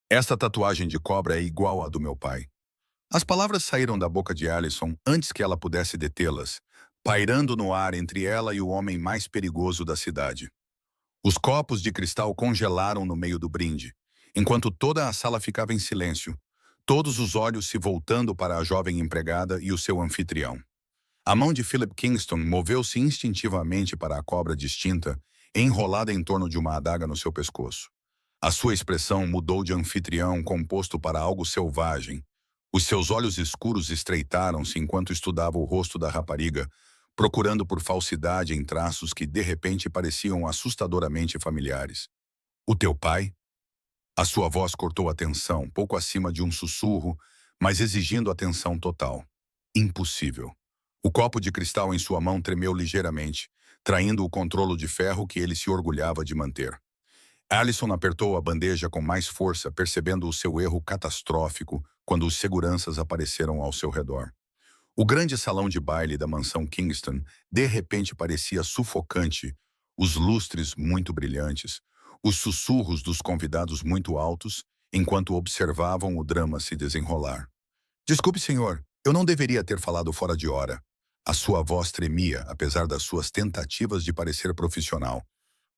Esta tatuagem de cobra é igual à do meu pai. As palavras saíram da boca de Allison antes que ela pudesse detê-las, pairando no ar entre ela e o homem mais perigoso da cidade. Os copos de cristal congelaram no meio do brinde, enquanto toda a sala ficava em silêncio, todos os olhos se voltando para a jovem empregada e o seu anfitrião. A mão de Philip Kingston moveu-se instintivamente para a cobra distinta, enrolada em torno de uma adaga no seu pescoço. A sua expressão mudou de anfitrião composto para algo selvagem. Os seus olhos escuros estreitaram-se enquanto estudava o rosto da rapariga, procurando por falsidade em traços que de repente pareciam assustadoramente familiares. O teu pai? A sua voz cortou a tensão, pouco acima de um sussurro, mas exigindo atenção total. Impossível. O copo de cristal em sua mão tremeu ligeiramente, traindo o controlo de ferro que ele se orgulhava de manter. Allison apertou a bandeja com mais força, percebendo o seu erro catastrófico quando os seguranças apareceram ao seu redor. O grande salão de baile da mansão Kingston de repente parecia sufocante, os lustres muito brilhantes, os sussurros dos convidados muito altos, enquanto observavam o drama se desenrolar. Desculpe, senhor, eu não deveria ter falado fora de hora. A sua voz tremia, apesar das suas tentativas de parecer profissional.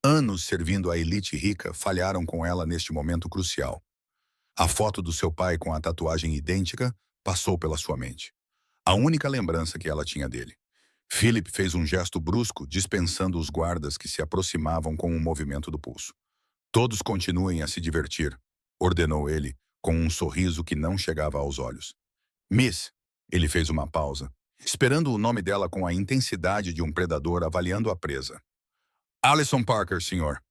Anos servindo a elite rica falharam com ela neste momento crucial. A foto do seu pai com a tatuagem idêntica passou pela sua mente. A única lembrança que ela tinha dele. Philip fez um gesto brusco, dispensando os guardas que se aproximavam com um movimento do pulso. Todos continuem a se divertir, ordenou ele, com um sorriso que não chegava aos olhos. Miss, ele fez uma pausa, esperando o nome dela com a intensidade de um predador avaliando a presa. Allison Parker, senhor.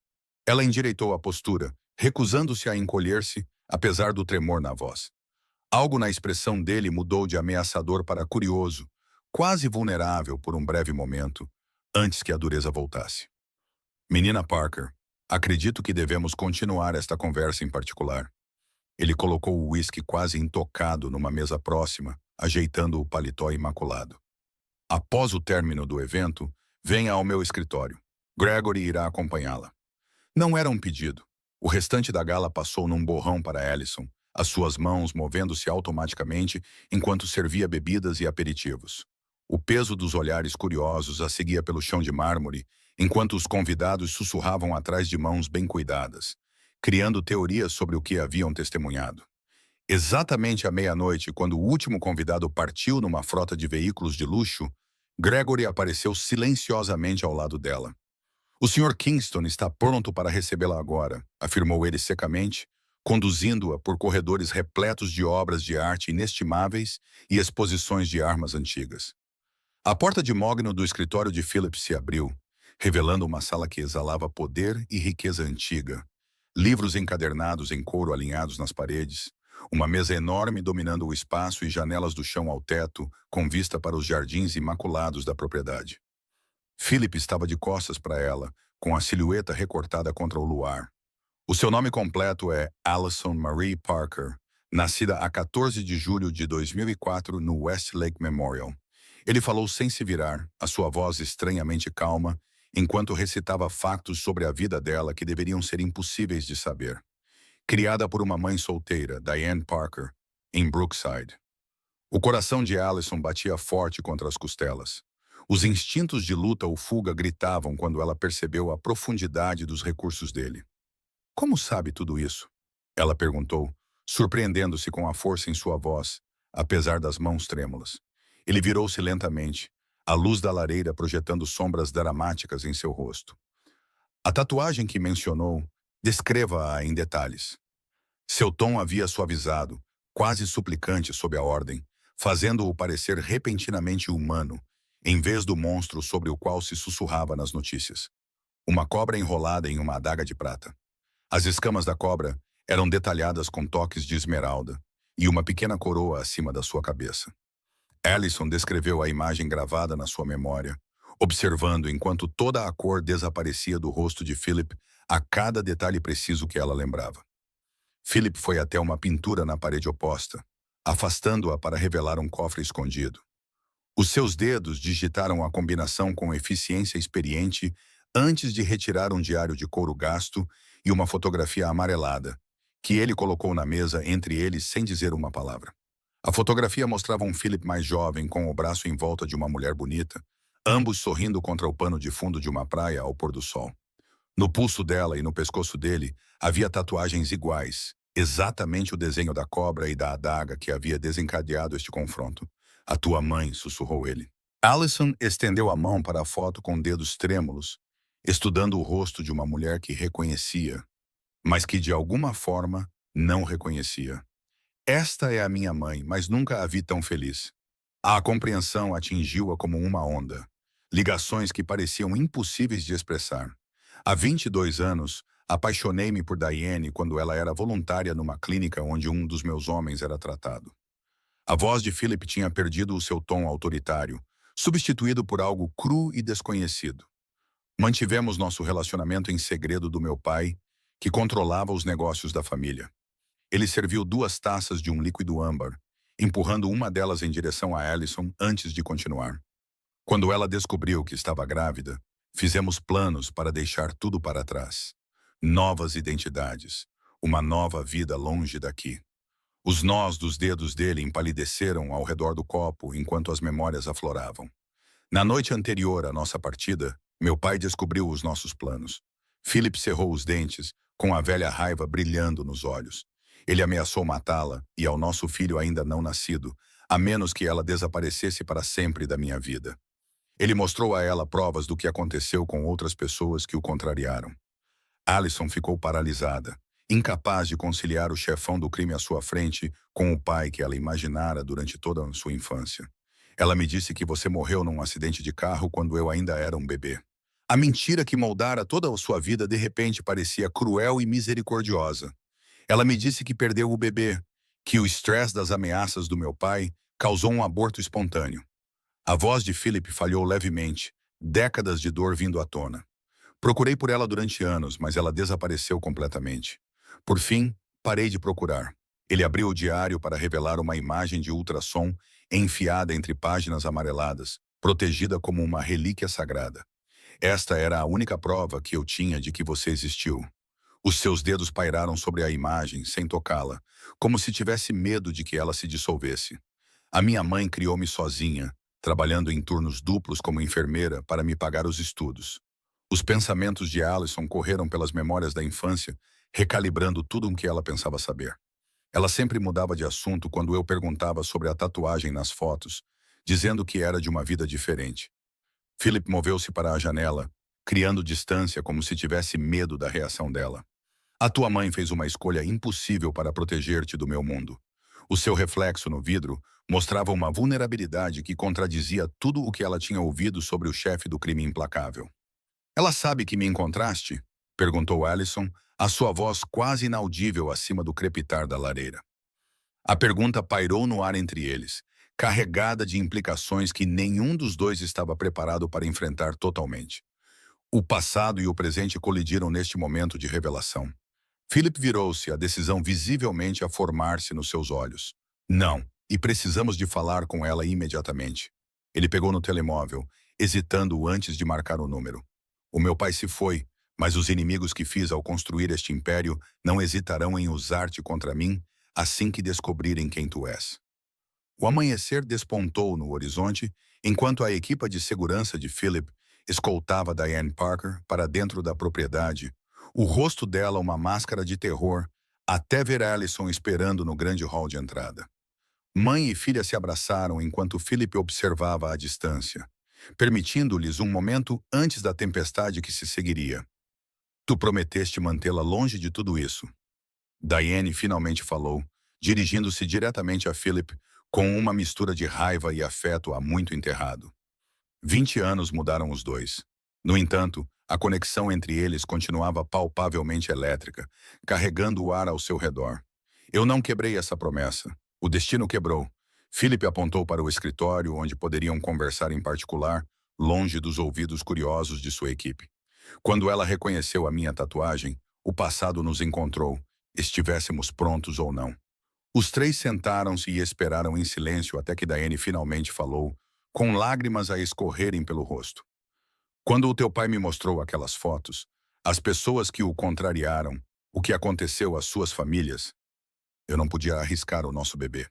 Ela endireitou a postura, recusando-se a encolher-se, apesar do tremor na voz. Algo na expressão dele mudou de ameaçador para curioso, quase vulnerável por um breve momento, antes que a dureza voltasse. Menina Parker, acredito que devemos continuar esta conversa em particular. Ele colocou o uísque quase intocado numa mesa próxima, ajeitando o paletó imaculado. Após o término do evento, venha ao meu escritório. Gregory irá acompanhá-la. Não era um pedido. O restante da gala passou num borrão para Allison, as suas mãos movendo-se automaticamente enquanto servia bebidas e aperitivos. O peso dos olhares curiosos a seguia pelo chão de mármore, enquanto os convidados sussurravam atrás de mãos bem cuidadas, criando teorias sobre o que haviam testemunhado. Exatamente à meia-noite, quando o último convidado partiu numa frota de veículos de luxo, Gregory apareceu silenciosamente ao lado dela. O Sr. Kingston está pronto para recebê-la agora, afirmou ele secamente, conduzindo-a por corredores repletos de obras de arte inestimáveis e exposições de armas antigas. A porta de mogno do escritório de Philip se abriu, revelando uma sala que exalava poder e riqueza antiga. Livros encadernados em couro alinhados nas paredes, uma mesa enorme dominando o espaço e janelas do chão ao teto, com vista para os jardins imaculados da propriedade. Philip estava de costas para ela, com a silhueta recortada contra o luar. O seu nome completo é Allison Marie Parker, nascida a 14 de julho de 2004 no Westlake Memorial. Ele falou sem se virar, a sua voz estranhamente calma, enquanto recitava factos sobre a vida dela que deveriam ser impossíveis de saber. Criada por uma mãe solteira, Diane Parker, em Brookside. O coração de Allison batia forte contra as costelas. Os instintos de luta ou fuga gritavam quando ela percebeu a profundidade dos recursos dele. Como sabe tudo isso? Ela perguntou, surpreendendo-se com a força em sua voz, apesar das mãos trêmulas. Ele virou-se lentamente, a luz da lareira projetando sombras dramáticas em seu rosto. A tatuagem que mencionou, descreva-a em detalhes. Seu tom havia suavizado, quase suplicante sob a ordem, fazendo-o parecer repentinamente humano, em vez do monstro sobre o qual se sussurrava nas notícias. Uma cobra enrolada em uma adaga de prata. As escamas da cobra eram detalhadas com toques de esmeralda, e uma pequena coroa acima da sua cabeça. Allison descreveu a imagem gravada na sua memória, observando enquanto toda a cor desaparecia do rosto de Philip a cada detalhe preciso que ela lembrava. Philip foi até uma pintura na parede oposta, afastando-a para revelar um cofre escondido. Os seus dedos digitaram a combinação com eficiência experiente antes de retirar um diário de couro gasto e uma fotografia amarelada, que ele colocou na mesa entre eles sem dizer uma palavra. A fotografia mostrava um Philip mais jovem com o braço em volta de uma mulher bonita, ambos sorrindo contra o pano de fundo de uma praia ao pôr do sol. No pulso dela e no pescoço dele havia tatuagens iguais, exatamente o desenho da cobra e da adaga que havia desencadeado este confronto. A tua mãe, sussurrou ele. Allison estendeu a mão para a foto com dedos trêmulos, estudando o rosto de uma mulher que reconhecia, mas que de alguma forma não reconhecia. Esta é a minha mãe, mas nunca a vi tão feliz. A compreensão atingiu-a como uma onda. Ligações que pareciam impossíveis de expressar. Há 22 anos, apaixonei-me por Diane quando ela era voluntária numa clínica onde um dos meus homens era tratado. A voz de Philip tinha perdido o seu tom autoritário, substituído por algo cru e desconhecido. Mantivemos nosso relacionamento em segredo do meu pai, que controlava os negócios da família. Ele serviu 2 taças de um líquido âmbar, empurrando uma delas em direção a Allison antes de continuar. Quando ela descobriu que estava grávida, fizemos planos para deixar tudo para trás. Novas identidades, uma nova vida longe daqui. Os nós dos dedos dele empalideceram ao redor do copo enquanto as memórias afloravam. Na noite anterior à nossa partida, meu pai descobriu os nossos planos. Philip cerrou os dentes, com a velha raiva brilhando nos olhos. Ele ameaçou matá-la e ao nosso filho ainda não nascido, a menos que ela desaparecesse para sempre da minha vida. Ele mostrou a ela provas do que aconteceu com outras pessoas que o contrariaram. Allison ficou paralisada, incapaz de conciliar o chefão do crime à sua frente com o pai que ela imaginara durante toda a sua infância. Ela me disse que você morreu num acidente de carro quando eu ainda era um bebê. A mentira que moldara toda a sua vida de repente parecia cruel e misericordiosa. Ela me disse que perdeu o bebê, que o estresse das ameaças do meu pai causou um aborto espontâneo. A voz de Philip falhou levemente, décadas de dor vindo à tona. Procurei por ela durante anos, mas ela desapareceu completamente. Por fim, parei de procurar. Ele abriu o diário para revelar uma imagem de ultrassom enfiada entre páginas amareladas, protegida como uma relíquia sagrada. Esta era a única prova que eu tinha de que você existiu. Os seus dedos pairaram sobre a imagem, sem tocá-la, como se tivesse medo de que ela se dissolvesse. A minha mãe criou-me sozinha, trabalhando em turnos duplos como enfermeira para me pagar os estudos. Os pensamentos de Allison correram pelas memórias da infância, recalibrando tudo o que ela pensava saber. Ela sempre mudava de assunto quando eu perguntava sobre a tatuagem nas fotos, dizendo que era de uma vida diferente. Philip moveu-se para a janela, criando distância como se tivesse medo da reação dela. A tua mãe fez uma escolha impossível para proteger-te do meu mundo. O seu reflexo no vidro mostrava uma vulnerabilidade que contradizia tudo o que ela tinha ouvido sobre o chefe do crime implacável. Ela sabe que me encontraste? Perguntou Allison, a sua voz quase inaudível acima do crepitar da lareira. A pergunta pairou no ar entre eles, carregada de implicações que nenhum dos dois estava preparado para enfrentar totalmente. O passado e o presente colidiram neste momento de revelação. Philip virou-se, a decisão visivelmente a formar-se nos seus olhos. Não, e precisamos de falar com ela imediatamente. Ele pegou no telemóvel, hesitando antes de marcar o número. O meu pai se foi, mas os inimigos que fiz ao construir este império não hesitarão em usar-te contra mim assim que descobrirem quem tu és. O amanhecer despontou no horizonte, enquanto a equipa de segurança de Philip escoltava Diane Parker para dentro da propriedade, o rosto dela uma máscara de terror, até ver Allison esperando no grande hall de entrada. Mãe e filha se abraçaram enquanto Philip observava à distância, permitindo-lhes um momento antes da tempestade que se seguiria. Tu prometeste mantê-la longe de tudo isso. Diane finalmente falou, dirigindo-se diretamente a Philip, com uma mistura de raiva e afeto há muito enterrado. 20 anos mudaram os dois. No entanto, a conexão entre eles continuava palpavelmente elétrica, carregando o ar ao seu redor. Eu não quebrei essa promessa. O destino quebrou. Philip apontou para o escritório onde poderiam conversar em particular, longe dos ouvidos curiosos de sua equipe. Quando ela reconheceu a minha tatuagem, o passado nos encontrou, estivéssemos prontos ou não. Os 3 sentaram-se e esperaram em silêncio até que Diane finalmente falou, com lágrimas a escorrerem pelo rosto. Quando o teu pai me mostrou aquelas fotos, as pessoas que o contrariaram O que aconteceu às suas famílias? Eu não podia arriscar o nosso bebê.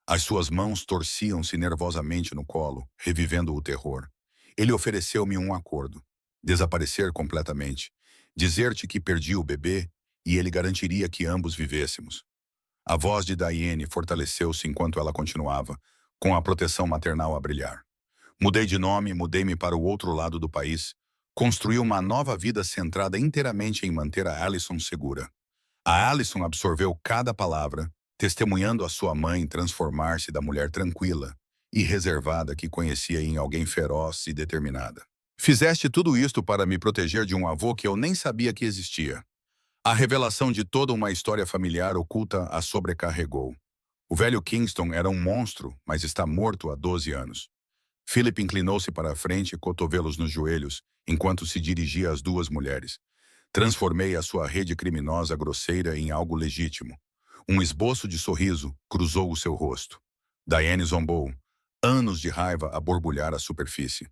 As suas mãos torciam-se nervosamente no colo, revivendo o terror. Ele ofereceu-me um acordo. Desaparecer completamente. Dizer-te que perdi o bebê e ele garantiria que ambos vivêssemos. A voz de Diane fortaleceu-se enquanto ela continuava, com a proteção maternal a brilhar. Mudei de nome, mudei-me para o outro lado do país. Construí uma nova vida centrada inteiramente em manter a Allison segura. A Allison absorveu cada palavra, testemunhando a sua mãe transformar-se da mulher tranquila e reservada que conhecia em alguém feroz e determinada. Fizeste tudo isto para me proteger de um avô que eu nem sabia que existia. A revelação de toda uma história familiar oculta a sobrecarregou. O velho Kingston era um monstro, mas está morto há 12 anos. Philip inclinou-se para a frente, cotovelos nos joelhos, enquanto se dirigia às duas mulheres. Transformei a sua rede criminosa grosseira em algo legítimo. Um esboço de sorriso cruzou o seu rosto. Diane zombou, anos de raiva a borbulhar a superfície.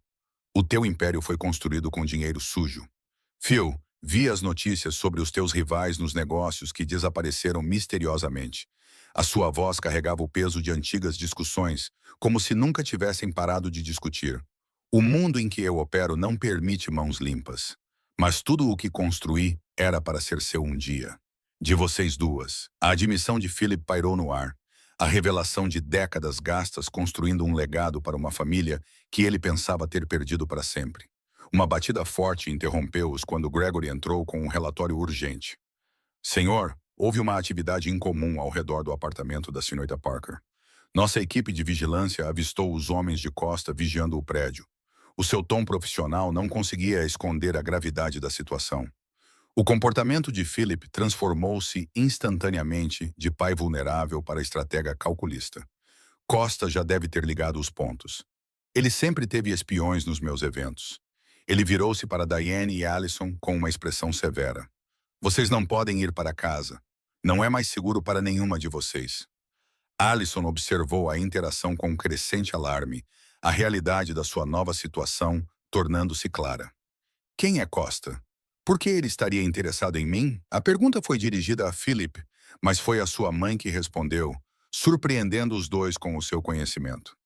O teu império foi construído com dinheiro sujo. Phil, vi as notícias sobre os teus rivais nos negócios que desapareceram misteriosamente. A sua voz carregava o peso de antigas discussões, como se nunca tivessem parado de discutir. O mundo em que eu opero não permite mãos limpas. Mas tudo o que construí era para ser seu um dia. De vocês duas, a admissão de Philip pairou no ar. A revelação de décadas gastas construindo um legado para uma família que ele pensava ter perdido para sempre. Uma batida forte interrompeu-os quando Gregory entrou com um relatório urgente. Senhor, houve uma atividade incomum ao redor do apartamento da senhorita Parker. Nossa equipe de vigilância avistou os homens de costa vigiando o prédio. O seu tom profissional não conseguia esconder a gravidade da situação. O comportamento de Philip transformou-se instantaneamente de pai vulnerável para estratega calculista. Costa já deve ter ligado os pontos. Ele sempre teve espiões nos meus eventos. Ele virou-se para Diane e Allison com uma expressão severa. Vocês não podem ir para casa. Não é mais seguro para nenhuma de vocês. Allison observou a interação com crescente alarme, a realidade da sua nova situação tornando-se clara. Quem é Costa? Por que ele estaria interessado em mim? A pergunta foi dirigida a Philip, mas foi a sua mãe que respondeu, surpreendendo os dois com o seu conhecimento.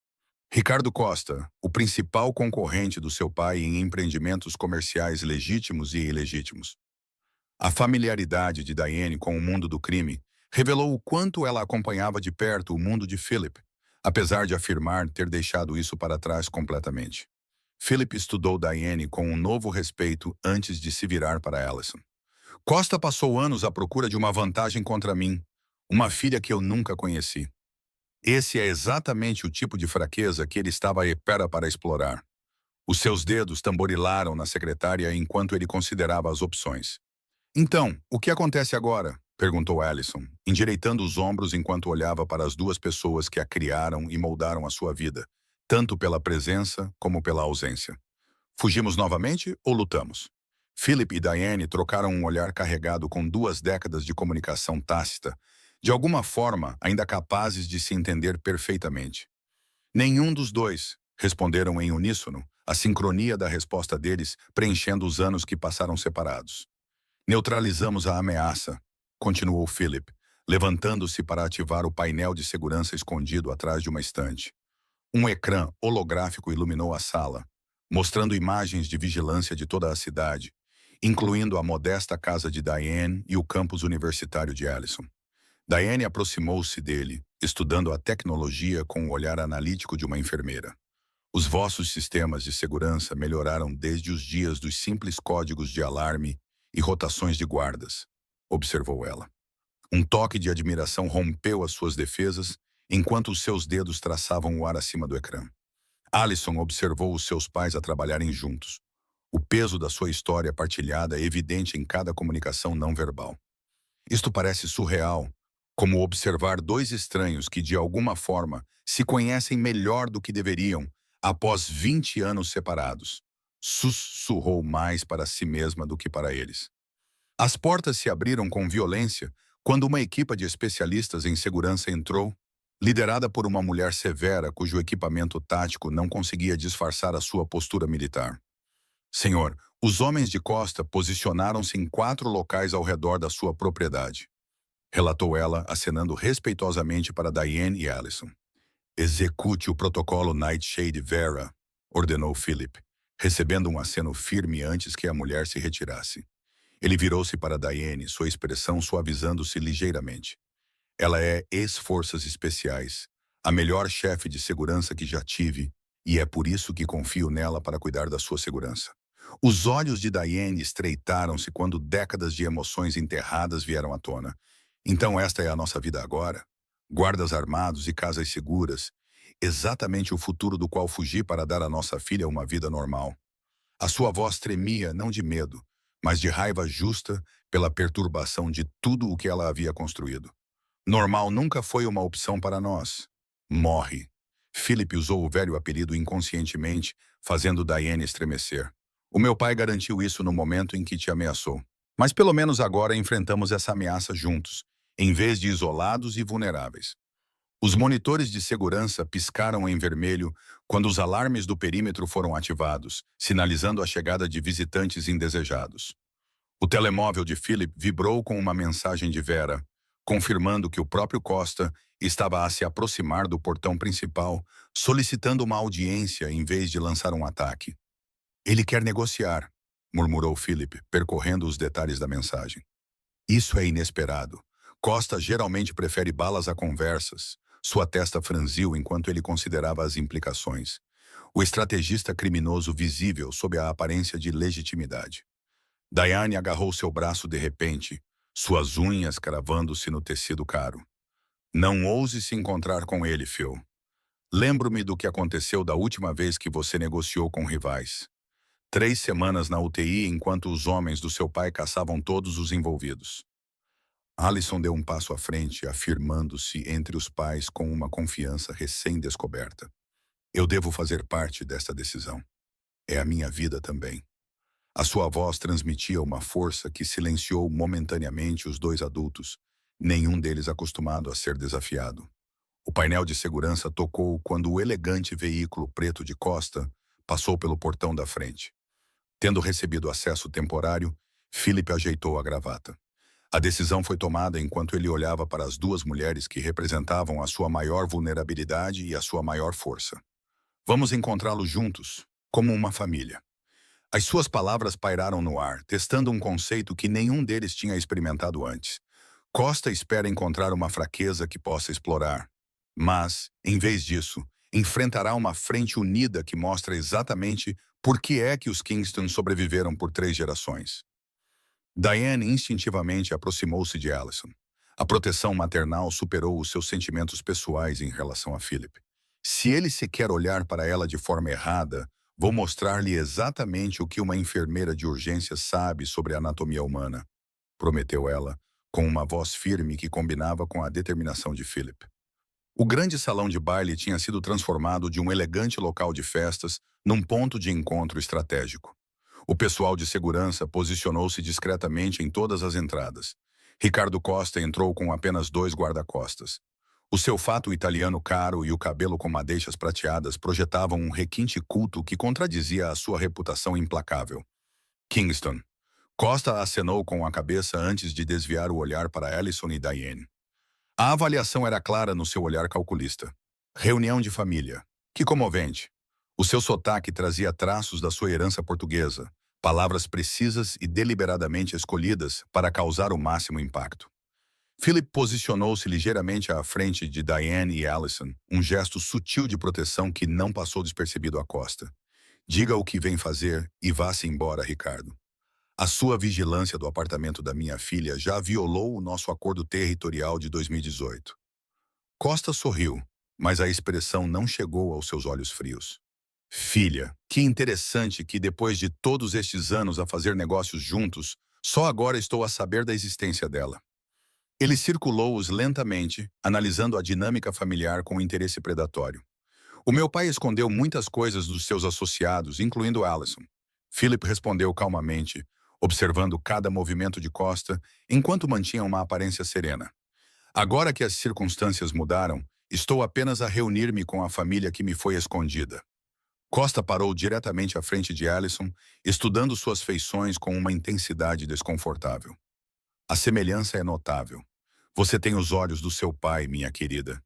Ricardo Costa, o principal concorrente do seu pai em empreendimentos comerciais legítimos e ilegítimos. A familiaridade de Diane com o mundo do crime revelou o quanto ela acompanhava de perto o mundo de Philip, apesar de afirmar ter deixado isso para trás completamente. Philip estudou Diane com um novo respeito antes de se virar para Allison. Costa passou anos à procura de uma vantagem contra mim, uma filha que eu nunca conheci. Esse é exatamente o tipo de fraqueza que ele estava à espera para explorar. Os seus dedos tamborilaram na secretária enquanto ele considerava as opções. Então, o que acontece agora? Perguntou Allison, endireitando os ombros enquanto olhava para as duas pessoas que a criaram e moldaram a sua vida, tanto pela presença como pela ausência. Fugimos novamente ou lutamos? Philip e Diane trocaram um olhar carregado com 2 décadas de comunicação tácita, de alguma forma ainda capazes de se entender perfeitamente. Nenhum dos dois, responderam em uníssono, a sincronia da resposta deles preenchendo os anos que passaram separados. Neutralizamos a ameaça, continuou Philip, levantando-se para ativar o painel de segurança escondido atrás de uma estante. Um ecrã holográfico iluminou a sala, mostrando imagens de vigilância de toda a cidade, incluindo a modesta casa de Diane e o campus universitário de Allison. Diane aproximou-se dele, estudando a tecnologia com o olhar analítico de uma enfermeira. Os vossos sistemas de segurança melhoraram desde os dias dos simples códigos de alarme e rotações de guardas, observou ela. Um toque de admiração rompeu as suas defesas enquanto os seus dedos traçavam o ar acima do ecrã. Allison observou os seus pais a trabalharem juntos. O peso da sua história partilhada é evidente em cada comunicação não verbal. Isto parece surreal, como observar dois estranhos que, de alguma forma, se conhecem melhor do que deveriam após 20 anos separados. Sussurrou mais para si mesma do que para eles. As portas se abriram com violência quando uma equipa de especialistas em segurança entrou, liderada por uma mulher severa cujo equipamento tático não conseguia disfarçar a sua postura militar. Senhor, os homens de Costa posicionaram-se em 4 locais ao redor da sua propriedade, relatou ela, acenando respeitosamente para Diane e Allison. Execute o protocolo Nightshade Vera, ordenou Philip, recebendo um aceno firme antes que a mulher se retirasse. Ele virou-se para Diane, sua expressão suavizando-se ligeiramente. Ela é ex-forças especiais, a melhor chefe de segurança que já tive, e é por isso que confio nela para cuidar da sua segurança. Os olhos de Diane estreitaram-se quando décadas de emoções enterradas vieram à tona. Então esta é a nossa vida agora? Guardas armados e casas seguras, exatamente o futuro do qual fugi para dar à nossa filha uma vida normal. A sua voz tremia não de medo, mas de raiva justa pela perturbação de tudo o que ela havia construído. Normal nunca foi uma opção para nós. Morre. Philip usou o velho apelido inconscientemente, fazendo Diane estremecer. O meu pai garantiu isso no momento em que te ameaçou. Mas pelo menos agora enfrentamos essa ameaça juntos, em vez de isolados e vulneráveis. Os monitores de segurança piscaram em vermelho quando os alarmes do perímetro foram ativados, sinalizando a chegada de visitantes indesejados. O telemóvel de Philip vibrou com uma mensagem de Vera, confirmando que o próprio Costa estava a se aproximar do portão principal, solicitando uma audiência em vez de lançar um ataque. Ele quer negociar, murmurou Philip, percorrendo os detalhes da mensagem. Isso é inesperado. Costa geralmente prefere balas a conversas. Sua testa franziu enquanto ele considerava as implicações. O estrategista criminoso visível sob a aparência de legitimidade. Diane agarrou seu braço de repente, suas unhas cravando-se no tecido caro. Não ouse se encontrar com ele, Phil. Lembro-me do que aconteceu da última vez que você negociou com rivais. 3 semanas na UTI enquanto os homens do seu pai caçavam todos os envolvidos. Allison deu um passo à frente, afirmando-se entre os pais com uma confiança recém-descoberta. Eu devo fazer parte desta decisão. É a minha vida também. A sua voz transmitia uma força que silenciou momentaneamente os 2 adultos, nenhum deles acostumado a ser desafiado. O painel de segurança tocou quando o elegante veículo preto de Costa passou pelo portão da frente. Tendo recebido acesso temporário, Philip ajeitou a gravata. A decisão foi tomada enquanto ele olhava para as 2 mulheres que representavam a sua maior vulnerabilidade e a sua maior força. Vamos encontrá-los juntos, como uma família. As suas palavras pairaram no ar, testando um conceito que nenhum deles tinha experimentado antes. Costa espera encontrar uma fraqueza que possa explorar. Mas, em vez disso, enfrentará uma frente unida que mostra exatamente por que é que os Kingston sobreviveram por 3 gerações. Diane instintivamente aproximou-se de Allison. A proteção maternal superou os seus sentimentos pessoais em relação a Philip. Se ele sequer olhar para ela de forma errada, vou mostrar-lhe exatamente o que uma enfermeira de urgência sabe sobre a anatomia humana, prometeu ela, com uma voz firme que combinava com a determinação de Philip. O grande salão de baile tinha sido transformado de um elegante local de festas num ponto de encontro estratégico. O pessoal de segurança posicionou-se discretamente em todas as entradas. Ricardo Costa entrou com apenas 2 guarda-costas. O seu fato italiano caro e o cabelo com madeixas prateadas projetavam um requinte culto que contradizia a sua reputação implacável. Kingston. Costa acenou com a cabeça antes de desviar o olhar para Allison e Diane. A avaliação era clara no seu olhar calculista. Reunião de família. Que comovente. O seu sotaque trazia traços da sua herança portuguesa, palavras precisas e deliberadamente escolhidas para causar o máximo impacto. Philip posicionou-se ligeiramente à frente de Diane e Allison, um gesto sutil de proteção que não passou despercebido à Costa. Diga o que vem fazer e vá-se embora, Ricardo. A sua vigilância do apartamento da minha filha já violou o nosso acordo territorial de 2018. Costa sorriu, mas a expressão não chegou aos seus olhos frios. Filha, que interessante que depois de todos estes anos a fazer negócios juntos, só agora estou a saber da existência dela. Ele circulou-os lentamente, analisando a dinâmica familiar com interesse predatório. O meu pai escondeu muitas coisas dos seus associados, incluindo Allison. Philip respondeu calmamente, observando cada movimento de Costa, enquanto mantinha uma aparência serena. Agora que as circunstâncias mudaram, estou apenas a reunir-me com a família que me foi escondida. Costa parou diretamente à frente de Allison, estudando suas feições com uma intensidade desconfortável. A semelhança é notável. Você tem os olhos do seu pai, minha querida.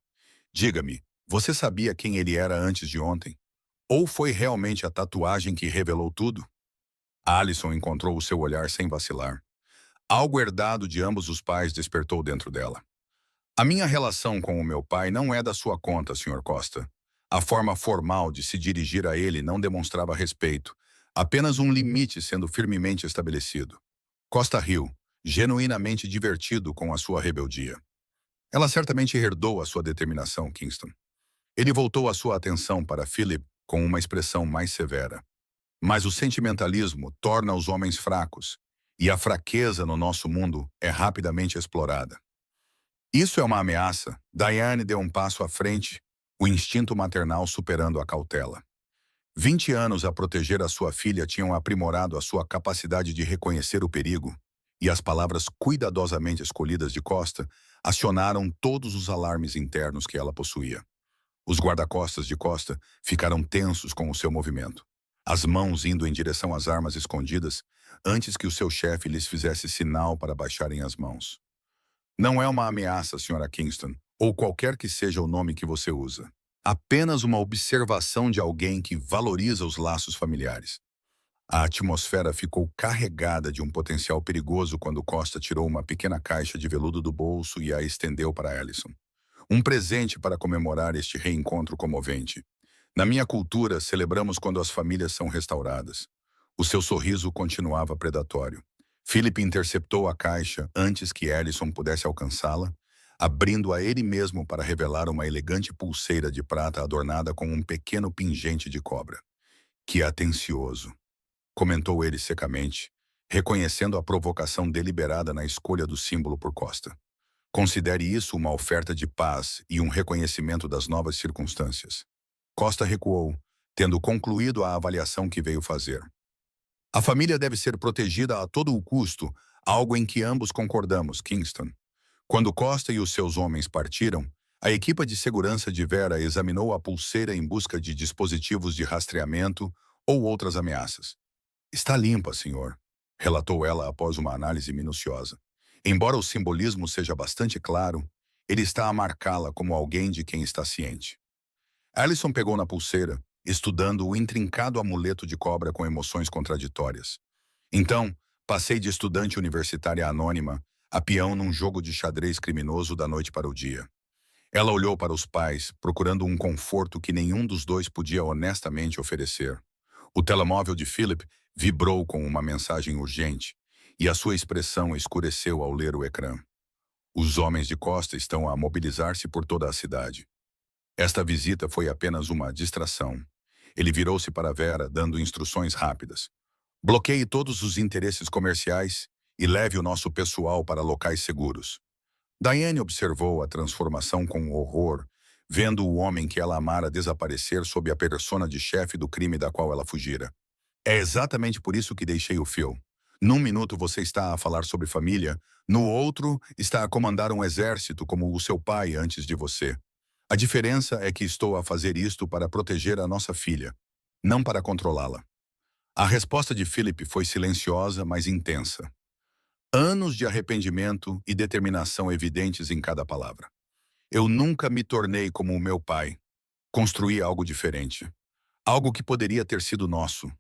Diga-me, você sabia quem ele era antes de ontem? Ou foi realmente a tatuagem que revelou tudo? Allison encontrou o seu olhar sem vacilar. Algo herdado de ambos os pais despertou dentro dela. A minha relação com o meu pai não é da sua conta, Sr. Costa. A forma formal de se dirigir a ele não demonstrava respeito, apenas um limite sendo firmemente estabelecido. Costa riu, genuinamente divertido com a sua rebeldia. Ela certamente herdou a sua determinação, Kingston. Ele voltou a sua atenção para Philip com uma expressão mais severa. Mas o sentimentalismo torna os homens fracos, e a fraqueza no nosso mundo é rapidamente explorada. Isso é uma ameaça. Diane deu um passo à frente, o instinto maternal superando a cautela. 20 anos a proteger a sua filha tinham aprimorado a sua capacidade de reconhecer o perigo, e as palavras cuidadosamente escolhidas de Costa acionaram todos os alarmes internos que ela possuía. Os guarda-costas de Costa ficaram tensos com o seu movimento, as mãos indo em direção às armas escondidas antes que o seu chefe lhes fizesse sinal para baixarem as mãos. Não é uma ameaça, Sra. Kingston, ou qualquer que seja o nome que você usa. Apenas uma observação de alguém que valoriza os laços familiares. A atmosfera ficou carregada de um potencial perigoso quando Costa tirou uma pequena caixa de veludo do bolso e a estendeu para Allison. Um presente para comemorar este reencontro comovente. Na minha cultura, celebramos quando as famílias são restauradas. O seu sorriso continuava predatório. Philip interceptou a caixa antes que Allison pudesse alcançá-la, abrindo-a ele mesmo para revelar uma elegante pulseira de prata adornada com um pequeno pingente de cobra. Que atencioso, comentou ele secamente, reconhecendo a provocação deliberada na escolha do símbolo por Costa. Considere isso uma oferta de paz e um reconhecimento das novas circunstâncias. Costa recuou, tendo concluído a avaliação que veio fazer. A família deve ser protegida a todo o custo, algo em que ambos concordamos, Kingston. Quando Costa e os seus homens partiram, a equipa de segurança de Vera examinou a pulseira em busca de dispositivos de rastreamento ou outras ameaças. Está limpa, senhor, relatou ela após uma análise minuciosa. Embora o simbolismo seja bastante claro, ele está a marcá-la como alguém de quem está ciente. Allison pegou na pulseira, estudando o intrincado amuleto de cobra com emoções contraditórias. Então, passei de estudante universitária anônima a peão num jogo de xadrez criminoso da noite para o dia. Ela olhou para os pais, procurando um conforto que nenhum dos dois podia honestamente oferecer. O telemóvel de Philip vibrou com uma mensagem urgente, e a sua expressão escureceu ao ler o ecrã. Os homens de Costa estão a mobilizar-se por toda a cidade. Esta visita foi apenas uma distração. Ele virou-se para Vera, dando instruções rápidas. Bloqueie todos os interesses comerciais e leve o nosso pessoal para locais seguros. Diane observou a transformação com horror, vendo o homem que ela amara desaparecer sob a persona de chefe do crime da qual ela fugira. É exatamente por isso que deixei o Phil. Num minuto você está a falar sobre família, no outro está a comandar um exército como o seu pai antes de você. A diferença é que estou a fazer isto para proteger a nossa filha, não para controlá-la. A resposta de Philip foi silenciosa, mas intensa. Anos de arrependimento e determinação evidentes em cada palavra. Eu nunca me tornei como o meu pai. Construí algo diferente. Algo que poderia ter sido nosso.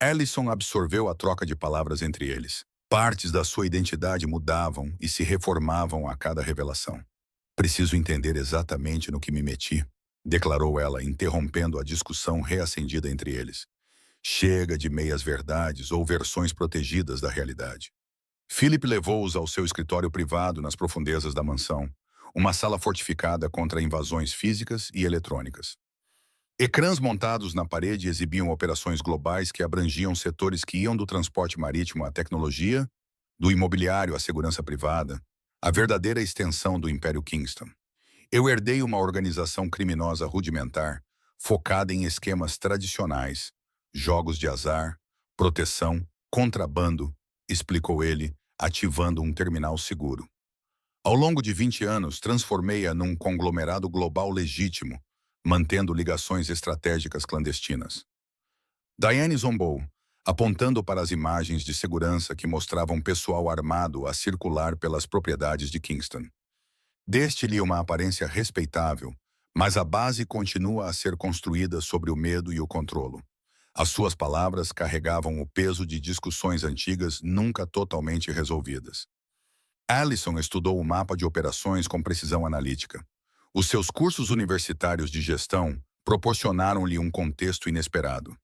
Allison absorveu a troca de palavras entre eles. Partes da sua identidade mudavam e se reformavam a cada revelação. Preciso entender exatamente no que me meti, declarou ela, interrompendo a discussão reacendida entre eles. Chega de meias-verdades ou versões protegidas da realidade. Philip levou-os ao seu escritório privado nas profundezas da mansão, uma sala fortificada contra invasões físicas e eletrônicas. Ecrãs montados na parede exibiam operações globais que abrangiam setores que iam do transporte marítimo à tecnologia, do imobiliário à segurança privada, a verdadeira extensão do Império Kingston. Eu herdei uma organização criminosa rudimentar, focada em esquemas tradicionais, jogos de azar, proteção, contrabando, explicou ele, ativando um terminal seguro. Ao longo de 20 anos, transformei-a num conglomerado global legítimo, mantendo ligações estratégicas clandestinas. Diane zombou, apontando para as imagens de segurança que mostravam pessoal armado a circular pelas propriedades de Kingston. Deste-lhe uma aparência respeitável, mas a base continua a ser construída sobre o medo e o controlo. As suas palavras carregavam o peso de discussões antigas nunca totalmente resolvidas. Allison estudou o mapa de operações com precisão analítica. Os seus cursos universitários de gestão proporcionaram-lhe um contexto inesperado.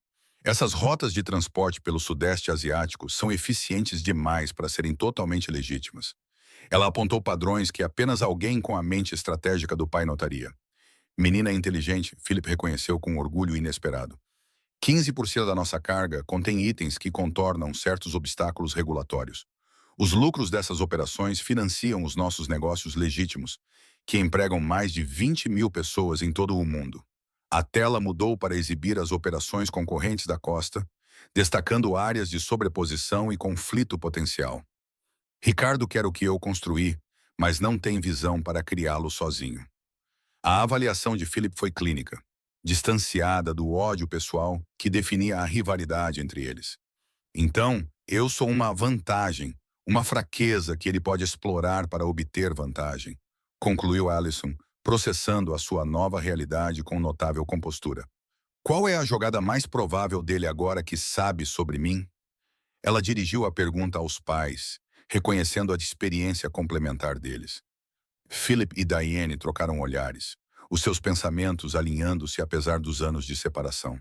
Essas rotas de transporte pelo Sudeste Asiático são eficientes demais para serem totalmente legítimas. Ela apontou padrões que apenas alguém com a mente estratégica do pai notaria. Menina inteligente, Philip reconheceu com orgulho inesperado. 15% da nossa carga contém itens que contornam certos obstáculos regulatórios. Os lucros dessas operações financiam os nossos negócios legítimos, que empregam mais de 20 mil pessoas em todo o mundo. A tela mudou para exibir as operações concorrentes da costa, destacando áreas de sobreposição e conflito potencial. Ricardo quer o que eu construí, mas não tem visão para criá-lo sozinho. A avaliação de Philip foi clínica, distanciada do ódio pessoal que definia a rivalidade entre eles. Então, eu sou uma vantagem, uma fraqueza que ele pode explorar para obter vantagem, concluiu Allison, processando a sua nova realidade com notável compostura. Qual é a jogada mais provável dele agora que sabe sobre mim? Ela dirigiu a pergunta aos pais, reconhecendo a experiência complementar deles. Philip e Diane trocaram olhares, os seus pensamentos alinhando-se apesar dos anos de separação.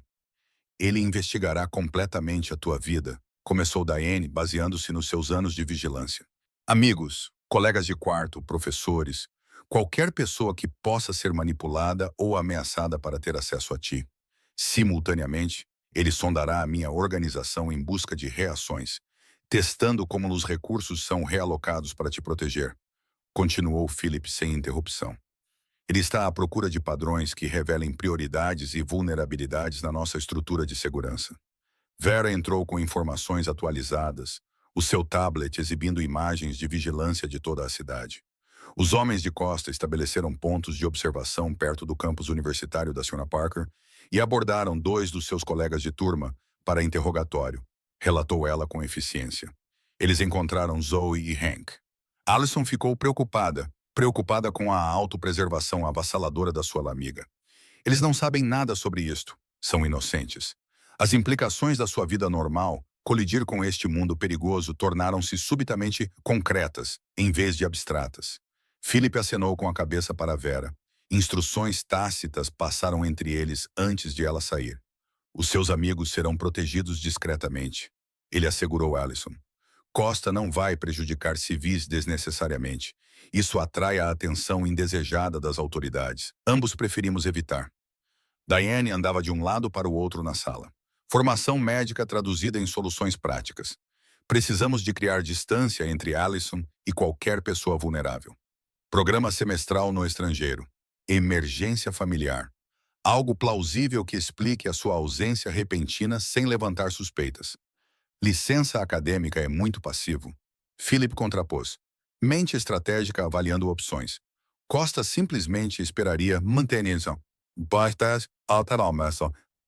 Ele investigará completamente a tua vida, começou Diane, baseando-se nos seus anos de vigilância. Amigos, colegas de quarto, professores, qualquer pessoa que possa ser manipulada ou ameaçada para ter acesso a ti. Simultaneamente, ele sondará a minha organização em busca de reações, testando como os recursos são realocados para te proteger. Continuou Philip sem interrupção. Ele está à procura de padrões que revelem prioridades e vulnerabilidades na nossa estrutura de segurança. Vera entrou com informações atualizadas, o seu tablet exibindo imagens de vigilância de toda a cidade. Os homens de costa estabeleceram pontos de observação perto do campus universitário da Sra. Parker e abordaram 2 dos seus colegas de turma para interrogatório, relatou ela com eficiência. Eles encontraram Zoe e Hank. Allison ficou preocupada com a autopreservação avassaladora da sua amiga. Eles não sabem nada sobre isto, são inocentes. As implicações da sua vida normal, colidir com este mundo perigoso, tornaram-se subitamente concretas, em vez de abstratas. Philip acenou com a cabeça para Vera. Instruções tácitas passaram entre eles antes de ela sair. Os seus amigos serão protegidos discretamente, ele assegurou Allison. Costa não vai prejudicar civis desnecessariamente. Isso atrai a atenção indesejada das autoridades. Ambos preferimos evitar. Diane andava de um lado para o outro na sala. Formação médica traduzida em soluções práticas. Precisamos de criar distância entre Allison e qualquer pessoa vulnerável. Programa semestral no estrangeiro. Emergência familiar. Algo plausível que explique a sua ausência repentina sem levantar suspeitas. Licença acadêmica é muito passivo. Philip contrapôs. Mente estratégica avaliando opções. Costa simplesmente esperaria manutenção.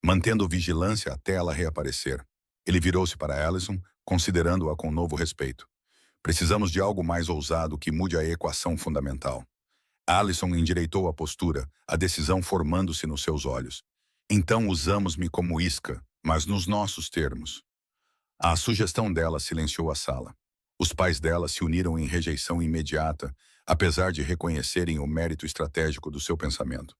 Mantendo vigilância até ela reaparecer. Ele virou-se para Allison, considerando-a com novo respeito. Precisamos de algo mais ousado que mude a equação fundamental. Allison endireitou a postura, a decisão formando-se nos seus olhos. Então usamos-me como isca, mas nos nossos termos. A sugestão dela silenciou a sala. Os pais dela se uniram em rejeição imediata, apesar de reconhecerem o mérito estratégico do seu pensamento.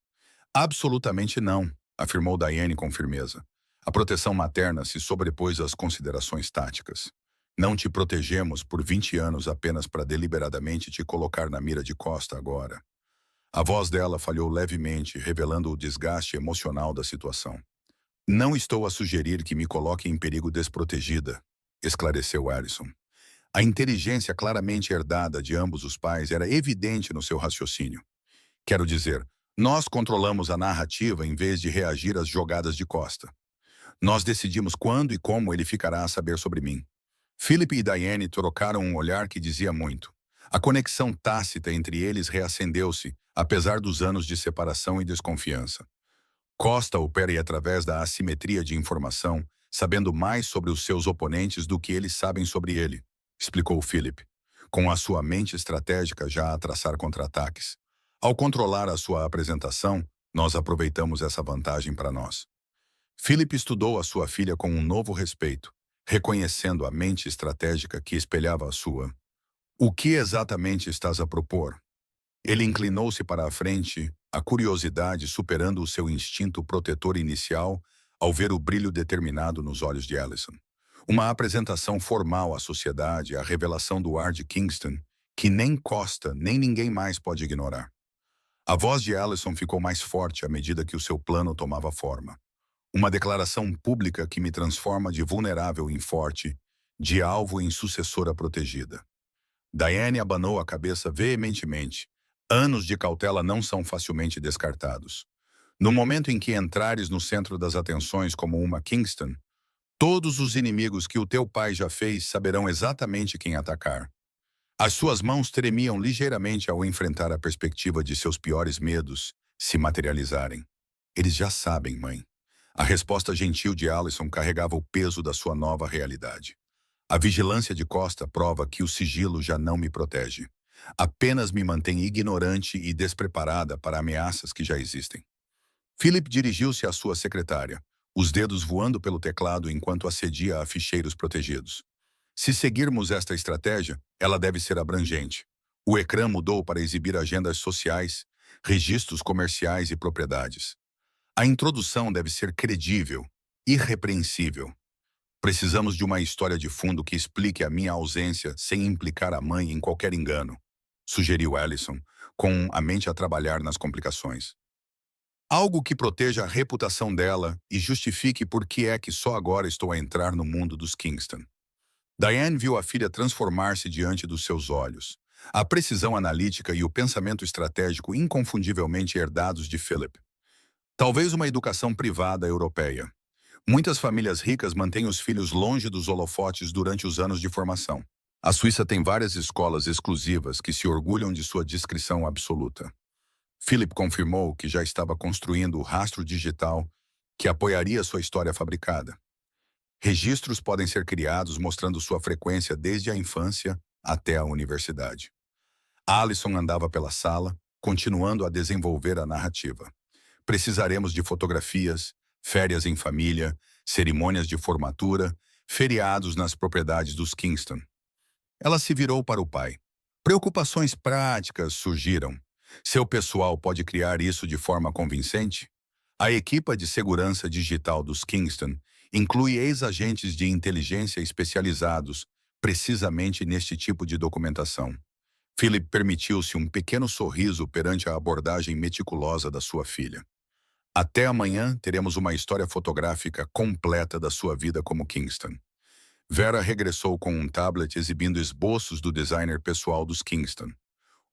Absolutamente não, afirmou Diane com firmeza. A proteção materna se sobrepôs às considerações táticas. Não te protegemos por 20 anos apenas para deliberadamente te colocar na mira de Costa agora. A voz dela falhou levemente, revelando o desgaste emocional da situação. Não estou a sugerir que me coloque em perigo desprotegida, esclareceu Allison. A inteligência claramente herdada de ambos os pais era evidente no seu raciocínio. Quero dizer, nós controlamos a narrativa em vez de reagir às jogadas de Costa. Nós decidimos quando e como ele ficará a saber sobre mim. Philip e Diane trocaram um olhar que dizia muito. A conexão tácita entre eles reacendeu-se, apesar dos anos de separação e desconfiança. Costa opera através da assimetria de informação, sabendo mais sobre os seus oponentes do que eles sabem sobre ele, explicou Philip, com a sua mente estratégica já a traçar contra-ataques. Ao controlar a sua apresentação, nós aproveitamos essa vantagem para nós. Philip estudou a sua filha com um novo respeito, reconhecendo a mente estratégica que espelhava a sua. O que exatamente estás a propor? Ele inclinou-se para a frente, a curiosidade superando o seu instinto protetor inicial ao ver o brilho determinado nos olhos de Allison. Uma apresentação formal à sociedade, a revelação do ar de Kingston, que nem Costa nem ninguém mais pode ignorar. A voz de Allison ficou mais forte à medida que o seu plano tomava forma. Uma declaração pública que me transforma de vulnerável em forte, de alvo em sucessora protegida. Diane abanou a cabeça veementemente. Anos de cautela não são facilmente descartados. No momento em que entrares no centro das atenções como uma Kingston, todos os inimigos que o teu pai já fez saberão exatamente quem atacar. As suas mãos tremiam ligeiramente ao enfrentar a perspectiva de seus piores medos se materializarem. Eles já sabem, mãe. A resposta gentil de Allison carregava o peso da sua nova realidade. A vigilância de Costa prova que o sigilo já não me protege. Apenas me mantém ignorante e despreparada para ameaças que já existem. Philip dirigiu-se à sua secretária, os dedos voando pelo teclado enquanto acedia a ficheiros protegidos. Se seguirmos esta estratégia, ela deve ser abrangente. O ecrã mudou para exibir agendas sociais, registros comerciais e propriedades. A introdução deve ser credível, irrepreensível. Precisamos de uma história de fundo que explique a minha ausência sem implicar a mãe em qualquer engano, sugeriu Allison, com a mente a trabalhar nas complicações. Algo que proteja a reputação dela e justifique por que é que só agora estou a entrar no mundo dos Kingston. Diane viu a filha transformar-se diante dos seus olhos. A precisão analítica e o pensamento estratégico inconfundivelmente herdados de Philip. Talvez uma educação privada europeia. Muitas famílias ricas mantêm os filhos longe dos holofotes durante os anos de formação. A Suíça tem várias escolas exclusivas que se orgulham de sua discrição absoluta. Philip confirmou que já estava construindo o rastro digital que apoiaria sua história fabricada. Registros podem ser criados mostrando sua frequência desde a infância até a universidade. Allison andava pela sala, continuando a desenvolver a narrativa. Precisaremos de fotografias, férias em família, cerimônias de formatura, feriados nas propriedades dos Kingston. Ela se virou para o pai. Preocupações práticas surgiram. Seu pessoal pode criar isso de forma convincente? A equipa de segurança digital dos Kingston inclui ex-agentes de inteligência especializados precisamente neste tipo de documentação. Philip permitiu-se um pequeno sorriso perante a abordagem meticulosa da sua filha. Até amanhã teremos uma história fotográfica completa da sua vida como Kingston. Vera regressou com um tablet exibindo esboços do designer pessoal dos Kingston.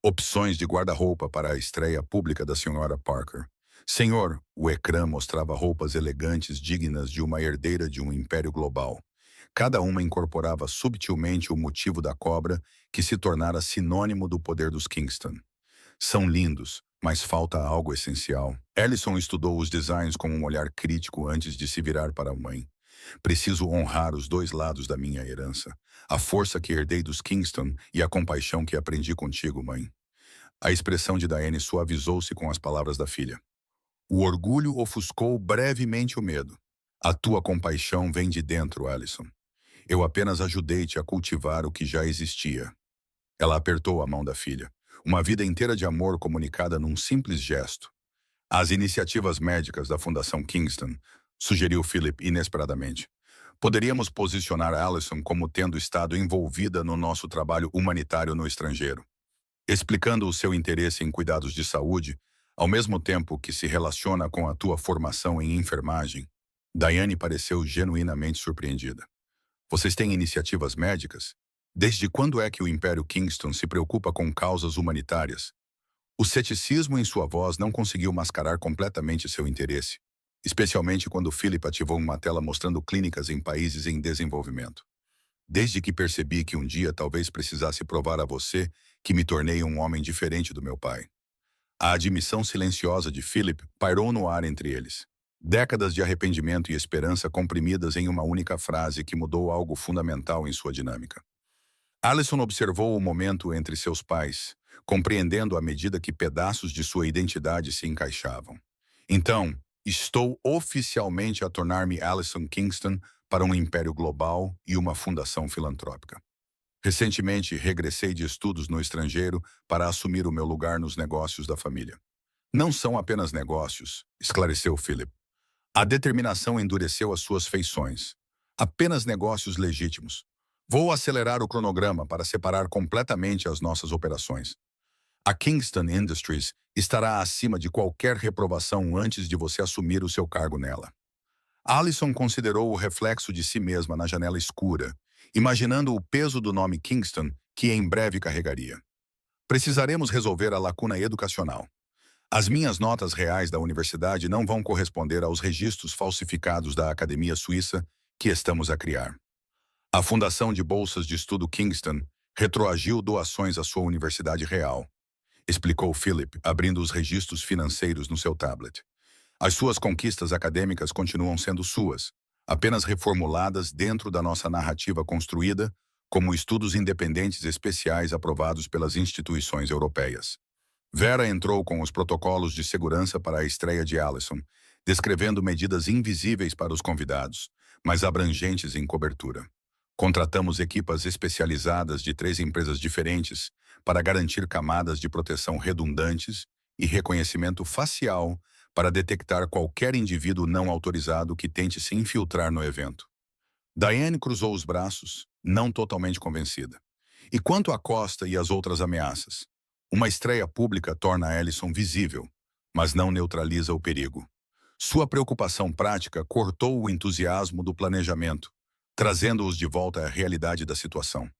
Opções de guarda-roupa para a estreia pública da Sra. Parker. Senhor, o ecrã mostrava roupas elegantes dignas de uma herdeira de um império global. Cada uma incorporava subtilmente o motivo da cobra que se tornara sinônimo do poder dos Kingston. São lindos, mas falta algo essencial. Allison estudou os designs com um olhar crítico antes de se virar para a mãe. Preciso honrar os dois lados da minha herança. A força que herdei dos Kingston e a compaixão que aprendi contigo, mãe. A expressão de Diane suavizou-se com as palavras da filha. O orgulho ofuscou brevemente o medo. A tua compaixão vem de dentro, Allison. Eu apenas ajudei-te a cultivar o que já existia. Ela apertou a mão da filha. Uma vida inteira de amor comunicada num simples gesto. As iniciativas médicas da Fundação Kingston, sugeriu Philip inesperadamente. Poderíamos posicionar Allison como tendo estado envolvida no nosso trabalho humanitário no estrangeiro, explicando o seu interesse em cuidados de saúde, ao mesmo tempo que se relaciona com a tua formação em enfermagem. Diane pareceu genuinamente surpreendida. Vocês têm iniciativas médicas? Desde quando é que o Império Kingston se preocupa com causas humanitárias? O ceticismo em sua voz não conseguiu mascarar completamente seu interesse, especialmente quando Philip ativou uma tela mostrando clínicas em países em desenvolvimento. Desde que percebi que um dia talvez precisasse provar a você que me tornei um homem diferente do meu pai. A admissão silenciosa de Philip pairou no ar entre eles. Décadas de arrependimento e esperança comprimidas em uma única frase que mudou algo fundamental em sua dinâmica. Allison observou o momento entre seus pais, compreendendo à medida que pedaços de sua identidade se encaixavam. Então, estou oficialmente a tornar-me Allison Kingston para um império global e uma fundação filantrópica. Recentemente, regressei de estudos no estrangeiro para assumir o meu lugar nos negócios da família. Não são apenas negócios, esclareceu Philip. A determinação endureceu as suas feições. Apenas negócios legítimos. Vou acelerar o cronograma para separar completamente as nossas operações. A Kingston Industries estará acima de qualquer reprovação antes de você assumir o seu cargo nela. Allison considerou o reflexo de si mesma na janela escura, imaginando o peso do nome Kingston que em breve carregaria. Precisaremos resolver a lacuna educacional. As minhas notas reais da universidade não vão corresponder aos registros falsificados da Academia Suíça que estamos a criar. A Fundação de Bolsas de Estudo Kingston retroagiu doações à sua universidade real, explicou Philip, abrindo os registros financeiros no seu tablet. As suas conquistas acadêmicas continuam sendo suas, apenas reformuladas dentro da nossa narrativa construída como estudos independentes especiais aprovados pelas instituições europeias. Vera entrou com os protocolos de segurança para a estreia de Allison, descrevendo medidas invisíveis para os convidados, mas abrangentes em cobertura. Contratamos equipas especializadas de 3 empresas diferentes para garantir camadas de proteção redundantes e reconhecimento facial para detectar qualquer indivíduo não autorizado que tente se infiltrar no evento. Diane cruzou os braços, não totalmente convencida. E quanto à Costa e às outras ameaças? Uma estreia pública torna Allison visível, mas não neutraliza o perigo. Sua preocupação prática cortou o entusiasmo do planejamento, trazendo-os de volta à realidade da situação.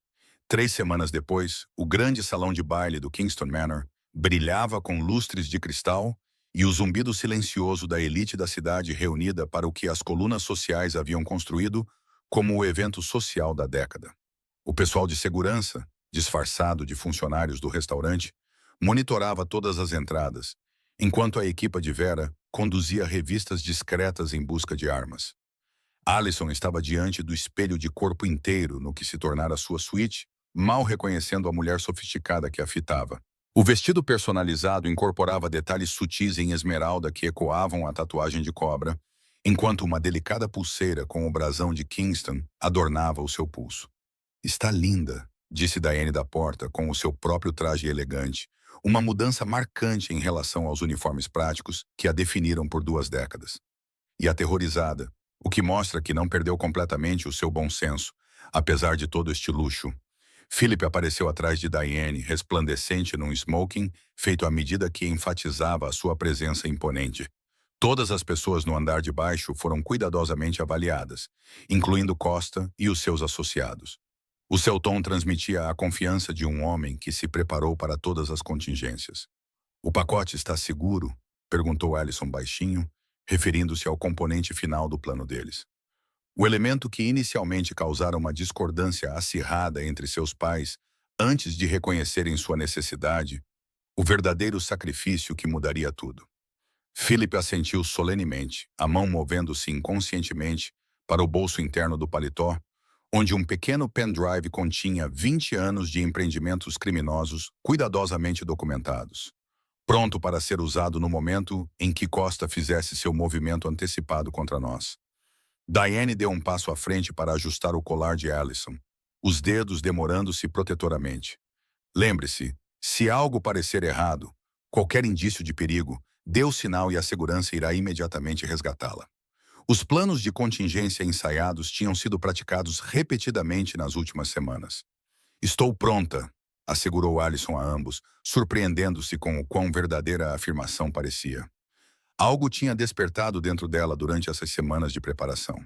3 semanas depois, o grande salão de baile do Kingston Manor brilhava com lustres de cristal e o zumbido silencioso da elite da cidade reunida para o que as colunas sociais haviam construído como o evento social da década. O pessoal de segurança, disfarçado de funcionários do restaurante, monitorava todas as entradas, enquanto a equipa de Vera conduzia revistas discretas em busca de armas. Allison estava diante do espelho de corpo inteiro no que se tornara sua suíte, mal reconhecendo a mulher sofisticada que a fitava. O vestido personalizado incorporava detalhes sutis em esmeralda que ecoavam a tatuagem de cobra, enquanto uma delicada pulseira com o brasão de Kingston adornava o seu pulso. Está linda, disse Diane da porta com o seu próprio traje elegante, uma mudança marcante em relação aos uniformes práticos que a definiram por 2 décadas. E aterrorizada, o que mostra que não perdeu completamente o seu bom senso, apesar de todo este luxo. Philip apareceu atrás de Diane, resplandecente num smoking, feito à medida que enfatizava a sua presença imponente. Todas as pessoas no andar de baixo foram cuidadosamente avaliadas, incluindo Costa e os seus associados. O seu tom transmitia a confiança de um homem que se preparou para todas as contingências. "O pacote está seguro?" perguntou Allison baixinho, referindo-se ao componente final do plano deles. O elemento que inicialmente causara uma discordância acirrada entre seus pais antes de reconhecerem sua necessidade, o verdadeiro sacrifício que mudaria tudo. Philip assentiu solenemente, a mão movendo-se inconscientemente para o bolso interno do paletó, onde um pequeno pendrive continha 20 anos de empreendimentos criminosos cuidadosamente documentados, pronto para ser usado no momento em que Costa fizesse seu movimento antecipado contra nós. Diane deu um passo à frente para ajustar o colar de Allison, os dedos demorando-se protetoramente. "Lembre-se, se algo parecer errado, qualquer indício de perigo, dê o sinal e a segurança irá imediatamente resgatá-la." Os planos de contingência ensaiados tinham sido praticados repetidamente nas últimas semanas. "Estou pronta", assegurou Allison a ambos, surpreendendo-se com o quão verdadeira a afirmação parecia. Algo tinha despertado dentro dela durante essas semanas de preparação.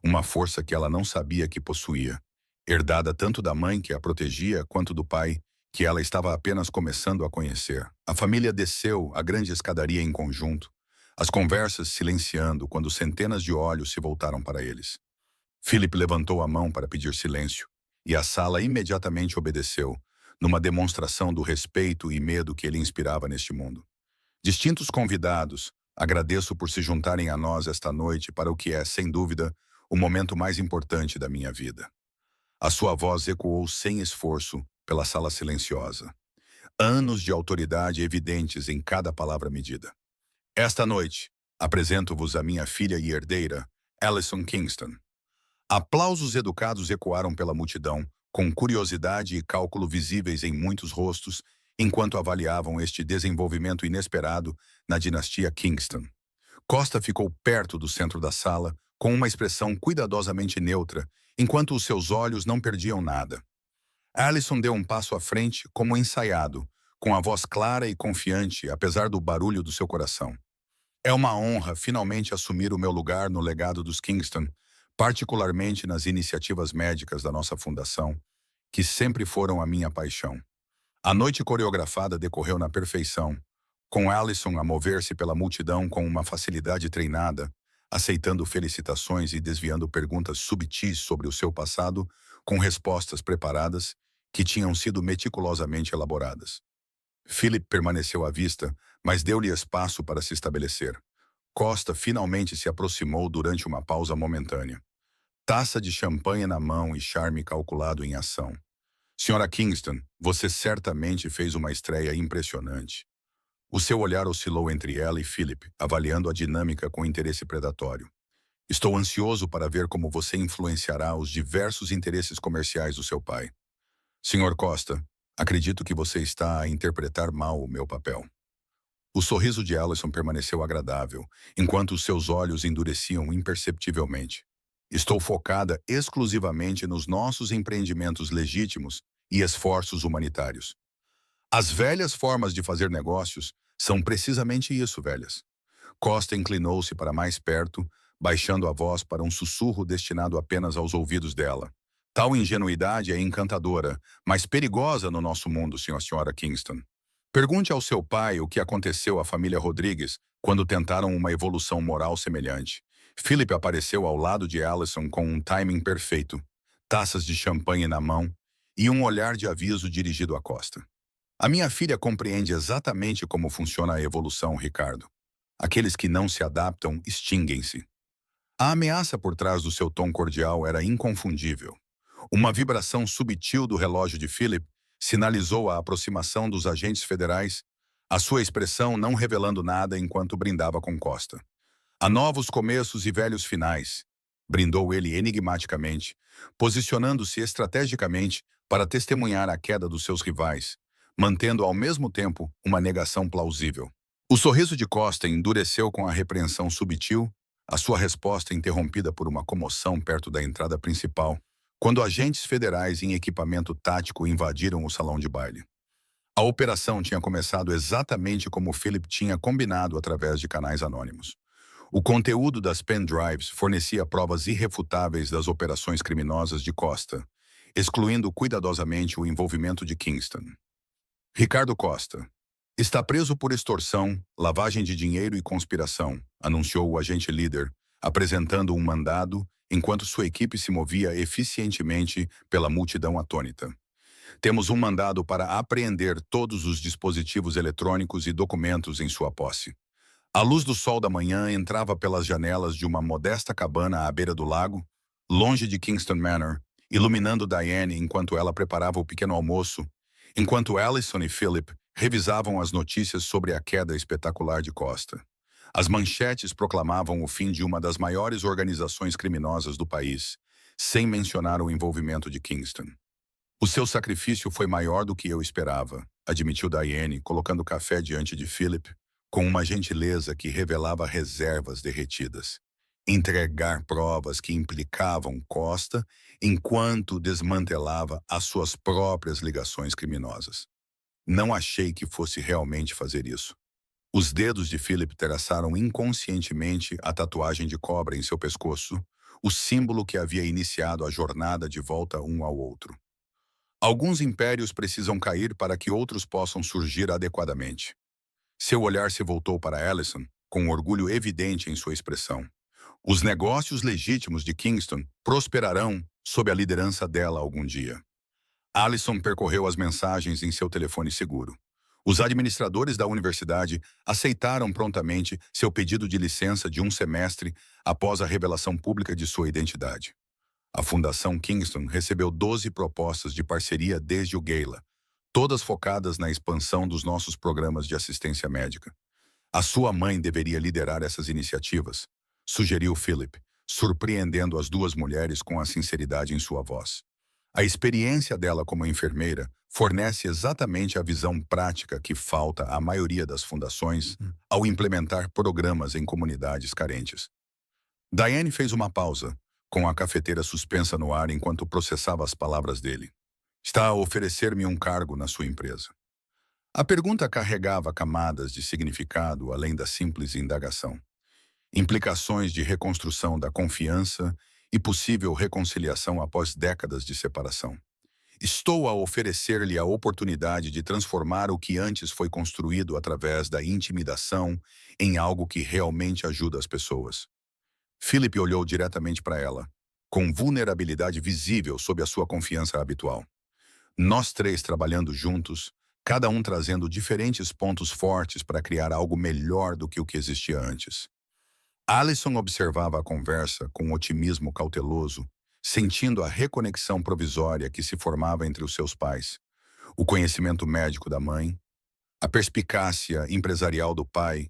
Uma força que ela não sabia que possuía, herdada tanto da mãe que a protegia quanto do pai, que ela estava apenas começando a conhecer. A família desceu a grande escadaria em conjunto, as conversas silenciando quando centenas de olhos se voltaram para eles. Philip levantou a mão para pedir silêncio, e a sala imediatamente obedeceu, numa demonstração do respeito e medo que ele inspirava neste mundo. Distintos convidados, Agradeço por se juntarem a nós esta noite para o que é, sem dúvida, o momento mais importante da minha vida. A sua voz ecoou sem esforço pela sala silenciosa. Anos de autoridade evidentes em cada palavra medida. Esta noite, apresento-vos a minha filha e herdeira, Alison Kingston. Aplausos educados ecoaram pela multidão, com curiosidade e cálculo visíveis em muitos rostos, enquanto avaliavam este desenvolvimento inesperado na dinastia Kingston. Costa ficou perto do centro da sala, com uma expressão cuidadosamente neutra, enquanto os seus olhos não perdiam nada. Alison deu um passo à frente, como ensaiado, com a voz clara e confiante, apesar do barulho do seu coração. É uma honra finalmente assumir o meu lugar no legado dos Kingston, particularmente nas iniciativas médicas da nossa fundação, que sempre foram a minha paixão. A noite coreografada decorreu na perfeição, com Alison a mover-se pela multidão com uma facilidade treinada, aceitando felicitações e desviando perguntas subtis sobre o seu passado, com respostas preparadas que tinham sido meticulosamente elaboradas. Philip permaneceu à vista, mas deu-lhe espaço para se estabelecer. Costa finalmente se aproximou durante uma pausa momentânea. Taça de champanhe na mão e charme calculado em ação. Senhora Kingston, você certamente fez uma estreia impressionante. O seu olhar oscilou entre ela e Philip, avaliando a dinâmica com interesse predatório. Estou ansioso para ver como você influenciará os diversos interesses comerciais do seu pai. Senhor Costa, acredito que você está a interpretar mal o meu papel. O sorriso de Alison permaneceu agradável, enquanto os seus olhos endureciam imperceptivelmente. Estou focada exclusivamente nos nossos empreendimentos legítimos e esforços humanitários. As velhas formas de fazer negócios são precisamente isso, velhas. Costa inclinou-se para mais perto, baixando a voz para um sussurro destinado apenas aos ouvidos dela. Tal ingenuidade é encantadora, mas perigosa no nosso mundo, senhora Kingston. Pergunte ao seu pai o que aconteceu à família Rodrigues quando tentaram uma evolução moral semelhante. Philip apareceu ao lado de Alison com um timing perfeito, taças de champanhe na mão e um olhar de aviso dirigido a Costa. A minha filha compreende exatamente como funciona a evolução, Ricardo. Aqueles que não se adaptam extinguem-se. A ameaça por trás do seu tom cordial era inconfundível. Uma vibração subtil do relógio de Philip sinalizou a aproximação dos agentes federais, a sua expressão não revelando nada enquanto brindava com Costa. Há novos começos e velhos finais, brindou ele enigmaticamente, posicionando-se estrategicamente para testemunhar a queda dos seus rivais, mantendo ao mesmo tempo uma negação plausível. O sorriso de Costa endureceu com a repreensão subtil, a sua resposta interrompida por uma comoção perto da entrada principal, quando agentes federais em equipamento tático invadiram o salão de baile. A operação tinha começado exatamente como Philip tinha combinado através de canais anônimos. O conteúdo das pendrives fornecia provas irrefutáveis das operações criminosas de Costa, excluindo cuidadosamente o envolvimento de Kingston. Ricardo Costa está preso por extorsão, lavagem de dinheiro e conspiração, anunciou o agente líder, apresentando um mandado enquanto sua equipe se movia eficientemente pela multidão atônita. Temos um mandado para apreender todos os dispositivos eletrônicos e documentos em sua posse. A luz do sol da manhã entrava pelas janelas de uma modesta cabana à beira do lago, longe de Kingston Manor, iluminando Diane enquanto ela preparava o pequeno almoço, enquanto Alison e Philip revisavam as notícias sobre a queda espetacular de Costa. As manchetes proclamavam o fim de uma das maiores organizações criminosas do país, sem mencionar o envolvimento de Kingston. O seu sacrifício foi maior do que eu esperava, admitiu Diane, colocando café diante de Philip, com uma gentileza que revelava reservas derretidas. Entregar provas que implicavam Costa enquanto desmantelava as suas próprias ligações criminosas. Não achei que fosse realmente fazer isso. Os dedos de Philip traçaram inconscientemente a tatuagem de cobra em seu pescoço, o símbolo que havia iniciado a jornada de volta um ao outro. Alguns impérios precisam cair para que outros possam surgir adequadamente. Seu olhar se voltou para Alison, com um orgulho evidente em sua expressão. Os negócios legítimos de Kingston prosperarão sob a liderança dela algum dia. Alison percorreu as mensagens em seu telefone seguro. Os administradores da universidade aceitaram prontamente seu pedido de licença de um semestre após a revelação pública de sua identidade. A Fundação Kingston recebeu 12 propostas de parceria desde o Gala, todas focadas na expansão dos nossos programas de assistência médica. A sua mãe deveria liderar essas iniciativas, sugeriu Philip, surpreendendo as duas mulheres com a sinceridade em sua voz. A experiência dela como enfermeira fornece exatamente a visão prática que falta à maioria das fundações ao implementar programas em comunidades carentes. Diane fez uma pausa, com a cafeteira suspensa no ar enquanto processava as palavras dele. Está a oferecer-me um cargo na sua empresa. A pergunta carregava camadas de significado além da simples indagação. Implicações de reconstrução da confiança e possível reconciliação após décadas de separação. Estou a oferecer-lhe a oportunidade de transformar o que antes foi construído através da intimidação em algo que realmente ajuda as pessoas. Philip olhou diretamente para ela, com vulnerabilidade visível sob a sua confiança habitual. Nós três trabalhando juntos, cada um trazendo diferentes pontos fortes para criar algo melhor do que o que existia antes. Allison observava a conversa com um otimismo cauteloso, sentindo a reconexão provisória que se formava entre os seus pais, o conhecimento médico da mãe, a perspicácia empresarial do pai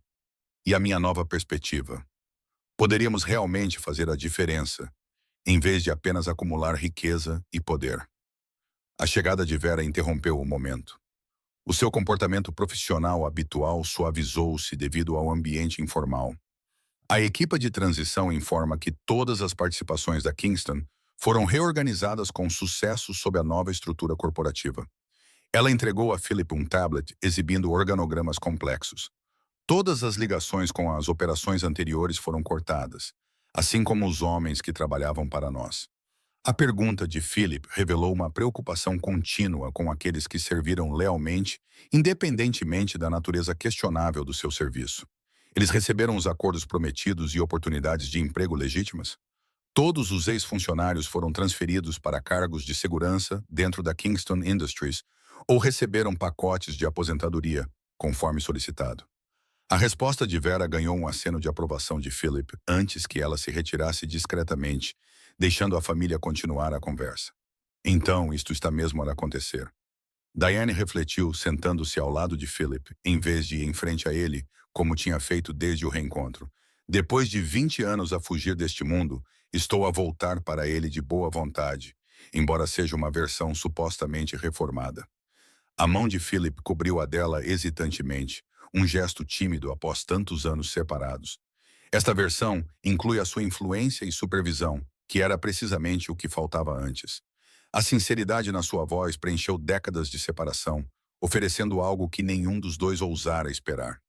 e a minha nova perspectiva. Poderíamos realmente fazer a diferença, em vez de apenas acumular riqueza e poder. A chegada de Vera interrompeu o momento. O seu comportamento profissional habitual suavizou-se devido ao ambiente informal. A equipa de transição informa que todas as participações da Kingston foram reorganizadas com sucesso sob a nova estrutura corporativa. Ela entregou a Philip um tablet exibindo organogramas complexos. Todas as ligações com as operações anteriores foram cortadas, assim como os homens que trabalhavam para nós. A pergunta de Philip revelou uma preocupação contínua com aqueles que serviram lealmente, independentemente da natureza questionável do seu serviço. Eles receberam os acordos prometidos e oportunidades de emprego legítimas? Todos os ex-funcionários foram transferidos para cargos de segurança dentro da Kingston Industries ou receberam pacotes de aposentadoria, conforme solicitado. A resposta de Vera ganhou um aceno de aprovação de Philip antes que ela se retirasse discretamente, deixando a família continuar a conversa. Então, isto está mesmo a acontecer. Diane refletiu, sentando-se ao lado de Philip, em vez de ir em frente a ele, como tinha feito desde o reencontro. Depois de 20 anos a fugir deste mundo, estou a voltar para ele de boa vontade, embora seja uma versão supostamente reformada. A mão de Philip cobriu a dela hesitantemente, um gesto tímido após tantos anos separados. Esta versão inclui a sua influência e supervisão, que era precisamente o que faltava antes. A sinceridade na sua voz preencheu décadas de separação, oferecendo algo que nenhum dos dois ousara esperar.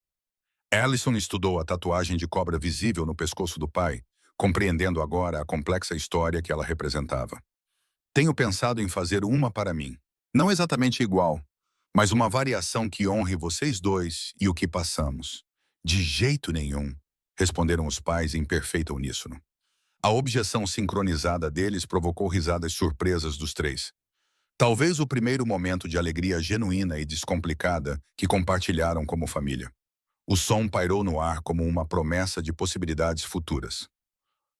Allison estudou a tatuagem de cobra visível no pescoço do pai, compreendendo agora a complexa história que ela representava. Tenho pensado em fazer uma para mim. Não exatamente igual, mas uma variação que honre vocês dois e o que passamos. De jeito nenhum, responderam os pais em perfeito uníssono. A objeção sincronizada deles provocou risadas surpresas dos três. Talvez o primeiro momento de alegria genuína e descomplicada que compartilharam como família. O som pairou no ar como uma promessa de possibilidades futuras.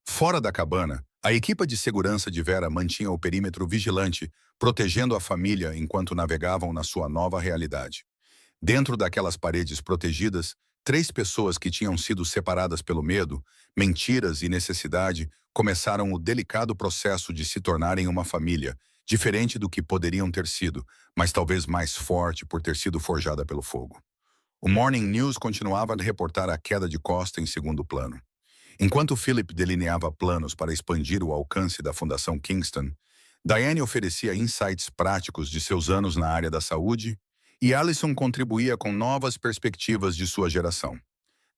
Fora da cabana, a equipa de segurança de Vera mantinha o perímetro vigilante, protegendo a família enquanto navegavam na sua nova realidade. Dentro daquelas paredes protegidas, 3 pessoas que tinham sido separadas pelo medo, mentiras e necessidade começaram o delicado processo de se tornarem uma família, diferente do que poderiam ter sido, mas talvez mais forte por ter sido forjada pelo fogo. O Morning News continuava a reportar a queda de Costa em segundo plano. Enquanto Philip delineava planos para expandir o alcance da Fundação Kingston, Diane oferecia insights práticos de seus anos na área da saúde e Allison contribuía com novas perspectivas de sua geração.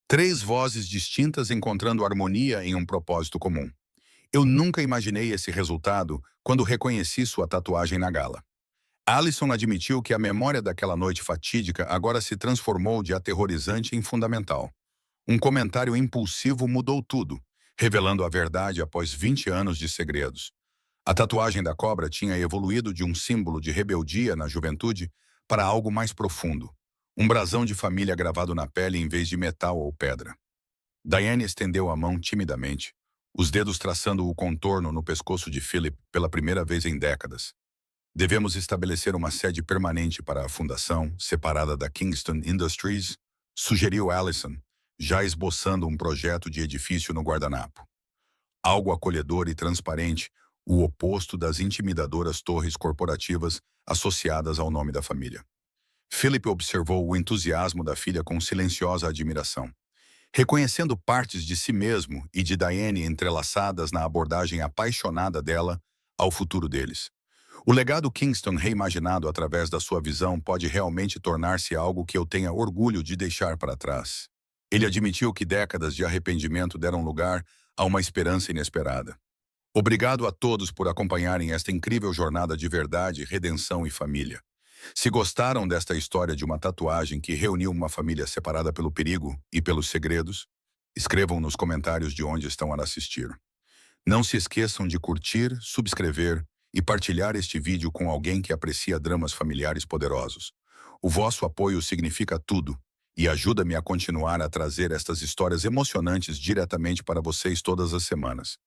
3 vozes distintas encontrando harmonia em um propósito comum. Eu nunca imaginei esse resultado quando reconheci sua tatuagem na gala. Allison admitiu que a memória daquela noite fatídica agora se transformou de aterrorizante em fundamental. Um comentário impulsivo mudou tudo, revelando a verdade após 20 anos de segredos. A tatuagem da cobra tinha evoluído de um símbolo de rebeldia na juventude para algo mais profundo, Um brasão de família gravado na pele em vez de metal ou pedra. Diane estendeu a mão timidamente, os dedos traçando o contorno no pescoço de Philip pela primeira vez em décadas. Devemos estabelecer uma sede permanente para a fundação, separada da Kingston Industries, sugeriu Allison, já esboçando um projeto de edifício no guardanapo. Algo acolhedor e transparente, o oposto das intimidadoras torres corporativas associadas ao nome da família. Philip observou o entusiasmo da filha com silenciosa admiração, reconhecendo partes de si mesmo e de Diane entrelaçadas na abordagem apaixonada dela ao futuro deles. O legado Kingston reimaginado através da sua visão pode realmente tornar-se algo que eu tenha orgulho de deixar para trás. Ele admitiu que décadas de arrependimento deram lugar a uma esperança inesperada. Obrigado a todos por acompanharem esta incrível jornada de verdade, redenção e família. Se gostaram desta história de uma tatuagem que reuniu uma família separada pelo perigo e pelos segredos, escrevam nos comentários de onde estão a assistir. Não se esqueçam de curtir, subscrever e partilhar este vídeo com alguém que aprecia dramas familiares poderosos. O vosso apoio significa tudo e ajuda-me a continuar a trazer estas histórias emocionantes diretamente para vocês todas as semanas.